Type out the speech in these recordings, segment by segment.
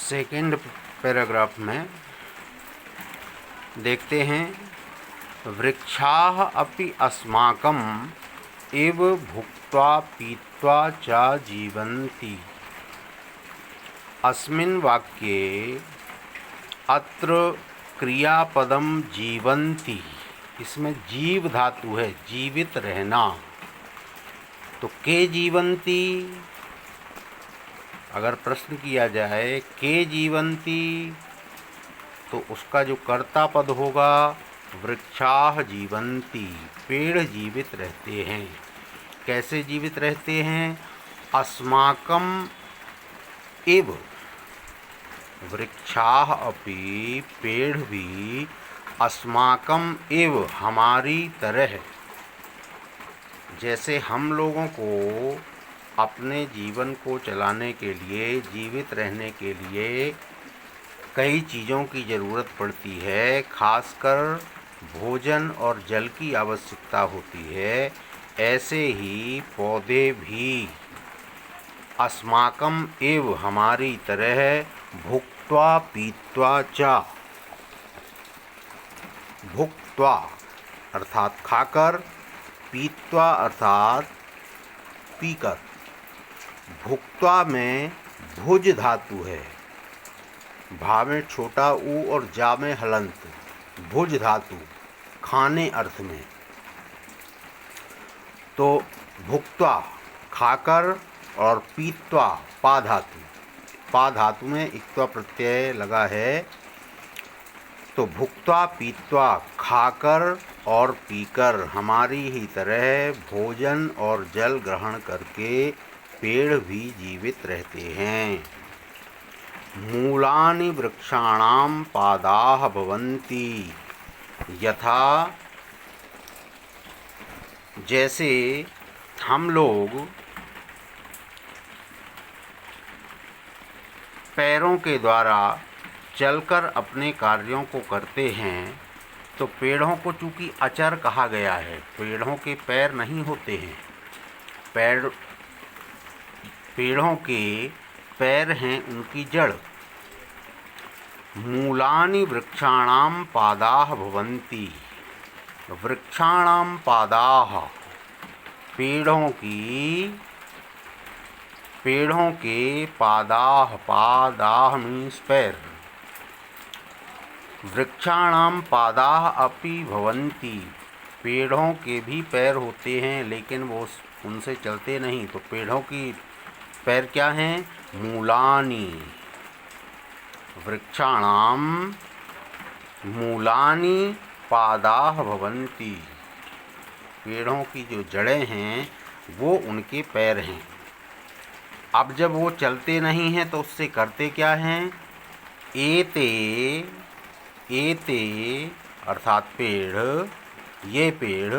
Second paragraph में देखते हैं, वृक्षाः अपि अस्माकम् इव भुक्त्वा पीत्वा च जीवन्ति। अस्मिन् वाक्ये अत्र क्रियापदम जीवन्ति, इसमें जीव धातु है, जीवित रहना। तो के जीवन्ति, अगर प्रश्न किया जाए के जीवन्ति तो उसका जो कर्ता पद होगा वृक्षाः जीवन्ति, पेड़ जीवित रहते हैं। कैसे जीवित रहते हैं? अस्माकं इव, वृक्षाः अपि, पेड़ भी, अस्माकं इव, हमारी तरह। जैसे हम लोगों को अपने जीवन को चलाने के लिए, जीवित रहने के लिए कई चीज़ों की ज़रूरत पड़ती है, खासकर भोजन और जल की आवश्यकता होती है, ऐसे ही पौधे भी अस्माकं एव, हमारी तरह, भुक्त्वा पीत्वा च, भुक्त्वा अर्थात खाकर, पीत्वा अर्थात पीकर। भुक्त्वा में भुज धातु है, भा में छोटा ऊ और जा में हलंत, भुज धातु, खाने अर्थ में। तो भुक्त्वा खाकर और पीत्वा पा धातु, पा धातु में इक्त्वा प्रत्यय लगा है। तो भुक्त्वा पीत्वा, खाकर और पीकर, हमारी ही तरह भोजन और जल ग्रहण करके पेड़ भी जीवित रहते हैं। मूलानि वृक्षाणां पादाः भवन्ति, यथा, जैसे हम लोग पैरों के द्वारा चलकर अपने कार्यों को करते हैं, तो पेड़ों को चूँकि अचर कहा गया है, पेड़ों के पैर नहीं होते हैं, पेड़ों के पैर हैं उनकी जड़। मूलानि वृक्षाणां पादाः भवन्ति, वृक्षाणां पादाः, पेड़ों के पादाः, पादाः मीन्स पैर, वृक्षाणां पादाः अपि भवन्ति, पेड़ों के भी पैर होते हैं लेकिन वो उनसे चलते नहीं। तो पेड़ों की पैर क्या हैं? मूलानि, वृक्षाणां मूलानि पादाः भवन्ति, पेड़ों की जो जड़ें हैं वो उनके पैर हैं। अब जब वो चलते नहीं हैं तो उससे करते क्या हैं? एते, एते अर्थात पेड़, ये पेड़,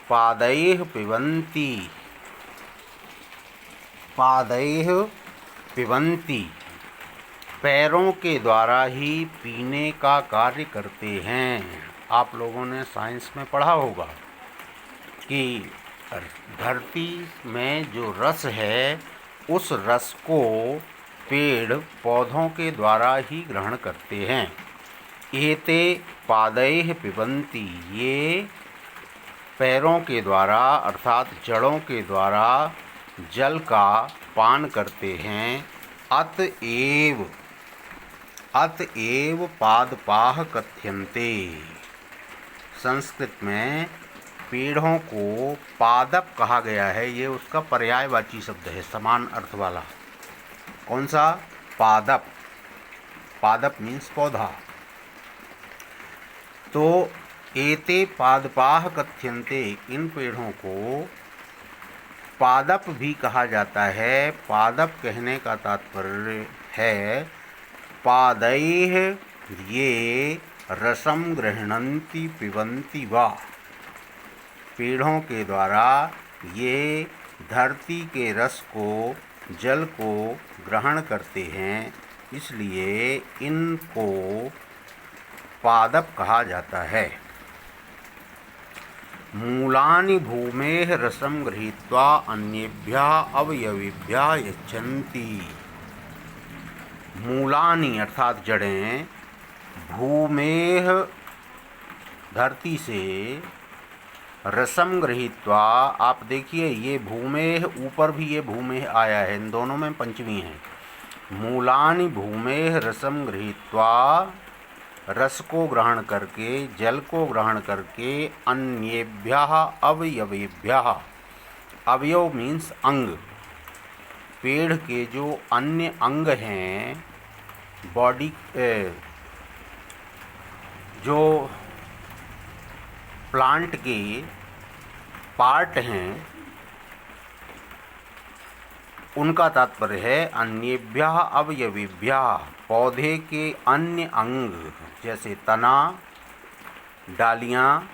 पादैः पिबन्ति, पादैः पिबन्ति, पैरों के द्वारा ही पीने का कार्य करते हैं। आप लोगों ने साइंस में पढ़ा होगा कि धरती में जो रस है उस रस को पेड़ पौधों के द्वारा ही ग्रहण करते हैं। एते पादैः पिबन्ति, ये पैरों के द्वारा अर्थात जड़ों के द्वारा जल का पान करते हैं। अतएव, अतएव पादपाः कथ्यन्ते, संस्कृत में पेड़ों को पादप कहा गया है, ये उसका पर्यायवाची शब्द है, समान अर्थ वाला। कौन सा? पादप, पादप मीन्स पौधा। तो एते पादपाः कथ्यन्ते, इन पेड़ों को पादप भी कहा जाता है। पादप कहने का तात्पर्य है पादैः ये रसम गृह्णन्ति पिबन्ति वा, पेड़ों के द्वारा ये धरती के रस को, जल को ग्रहण करते हैं, इसलिए इनको पादप कहा जाता है। मूलानि भूमेः रसं गृहीत्वा अन्येभ्यः अवयवेभ्यः यच्छन्ति, मूलानि अर्थात जड़ें, भूमेह धरती से, रसम गृहीत्वा, आप देखिए ये भूमेह ऊपर भी ये भूमेह आया है, इन दोनों में पंचमी है। मूलानि भूमेह रसम गृहीत्वा, रस को ग्रहण करके, जल को ग्रहण करके, अन्येभ्यः अवयवेभ्यः, अवयव मीन्स अंग, पेड़ के जो अन्य अंग हैं, बॉडी जो प्लांट के पार्ट हैं, उनका तात्पर्य है अन्येभ्यः अवयवेभ्यः, पौधे के अन्य अंग जैसे तना, डालियाँ,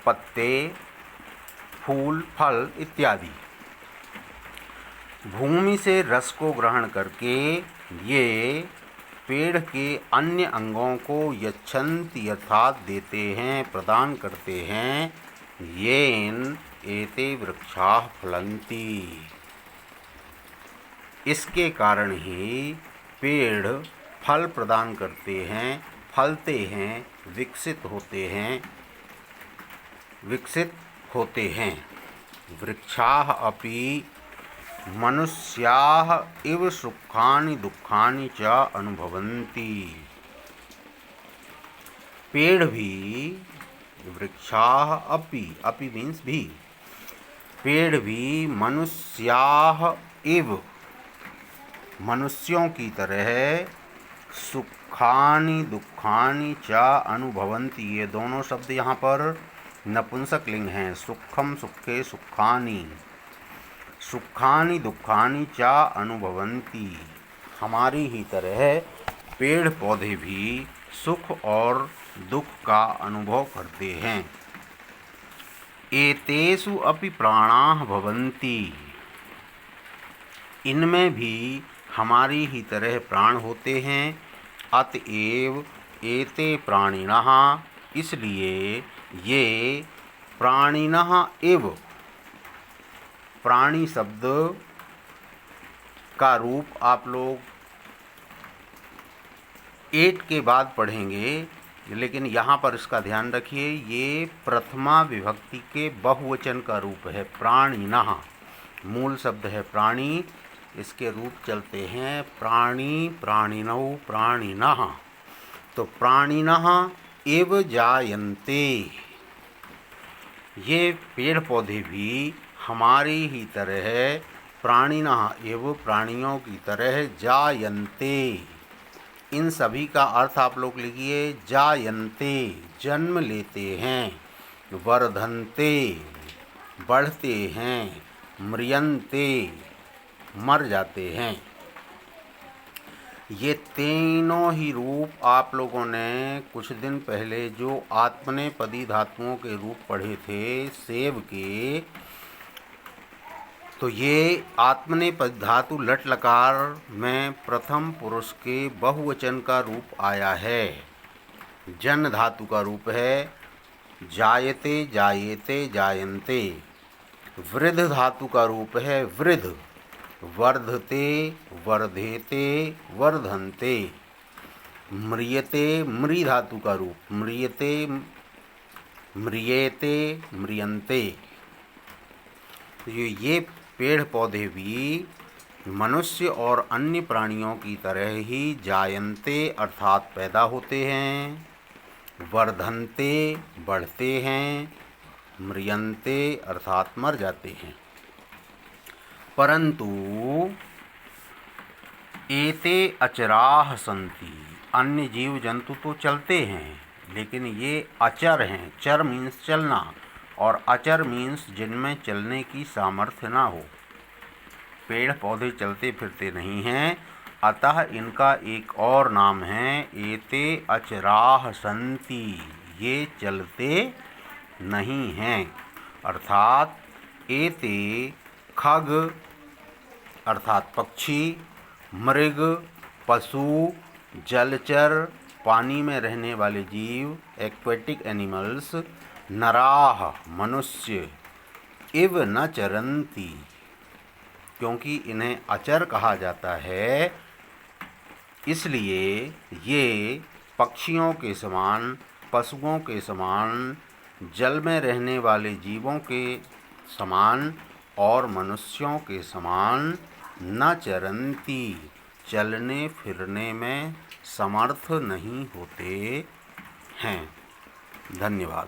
पत्ते, फूल, फल इत्यादि। भूमि से रस को ग्रहण करके ये पेड़ के अन्य अंगों को यच्छन्ति अर्थात देते हैं, प्रदान करते हैं। येन एते वृक्षाः फलन्ति, इसके कारण ही पेड़ फल प्रदान करते हैं, फलते हैं, विकसित होते हैं। वृक्षाः अपि मनुष्याः इव सुखानि दुखानि च अनुभवन्ति, पेड़ भी, वृक्षाः अपि मीन्स भी, पेड़ भी मनुष्याः इव, मनुष्यों की तरह, सुखानि दुखानि च अनुभवन्ति, ये दोनों शब्द यहाँ पर नपुंसक लिंग हैं। सुखम सुखे सुखानि, सुखानि दुखानि च अनुभवन्ति, हमारी ही तरह पेड़ पौधे भी सुख और दुख का अनुभव करते हैं। एतेषु अपि प्राणाः भवन्ति, इनमें भी हमारी ही तरह प्राण होते हैं। अतएव एते प्राणिनः, इसलिए ये प्राणिनः एव, प्राणी शब्द का रूप आप लोग 8 के बाद पढ़ेंगे, लेकिन यहाँ पर इसका ध्यान रखिए, ये प्रथमा विभक्ति के बहुवचन का रूप है। प्राणिनः मूल शब्द है प्राणी, इसके रूप चलते हैं प्राणी, प्राणिनौ, प्राणिनः। तो प्राणिनः एव जायन्ते, ये पेड़ पौधे भी हमारी ही तरह, प्राणिनः एव, प्राणियों की तरह, जायन्ते, इन सभी का अर्थ आप लोग लिखिए, जायन्ते जन्म लेते हैं, वर्धन्ते बढ़ते हैं, म्रियन्ते मर जाते हैं। ये तीनों ही रूप आप लोगों ने कुछ दिन पहले जो आत्मनेपदी धातुओं के रूप पढ़े थे सेव के, तो ये आत्मनेपद धातु लट लकार में प्रथम पुरुष के बहुवचन का रूप आया है। जन धातु का रूप है जायते, जायेते, जायन्ते। वृद्ध धातु का रूप है वृद्ध, वर्धते, वर्धेते, वर्धन्ते। म्रियते, म्रि धातु का रूप म्रियते, म्रियेते, म्रियन्ते। ये पेड़ पौधे भी मनुष्य और अन्य प्राणियों की तरह ही जायन्ते अर्थात पैदा होते हैं, वर्धन्ते बढ़ते हैं, म्रियन्ते अर्थात मर जाते हैं। परंतु एते अचराः सन्ति, अन्य जीव जंतु तो चलते हैं, लेकिन ये अचर हैं। चर मीन्स चलना, और अचर मीन्स जिनमें चलने की सामर्थ्य ना हो। पेड़ पौधे चलते फिरते नहीं हैं, अतः इनका एक और नाम है एते अचराः सन्ति, ये चलते नहीं हैं। अर्थात एते खग अर्थात पक्षी, मृग, पशु, जलचर पानी में रहने वाले जीव, एक्वेटिक एनिमल्स, नराः मनुष्य, इव न चरन्ति, क्योंकि इन्हें अचर कहा जाता है, इसलिए ये पक्षियों के समान, पशुओं के समान, जल में रहने वाले जीवों के समान और मनुष्यों के समान न चरन्ति, चलने फिरने में समर्थ नहीं होते हैं। धन्यवाद।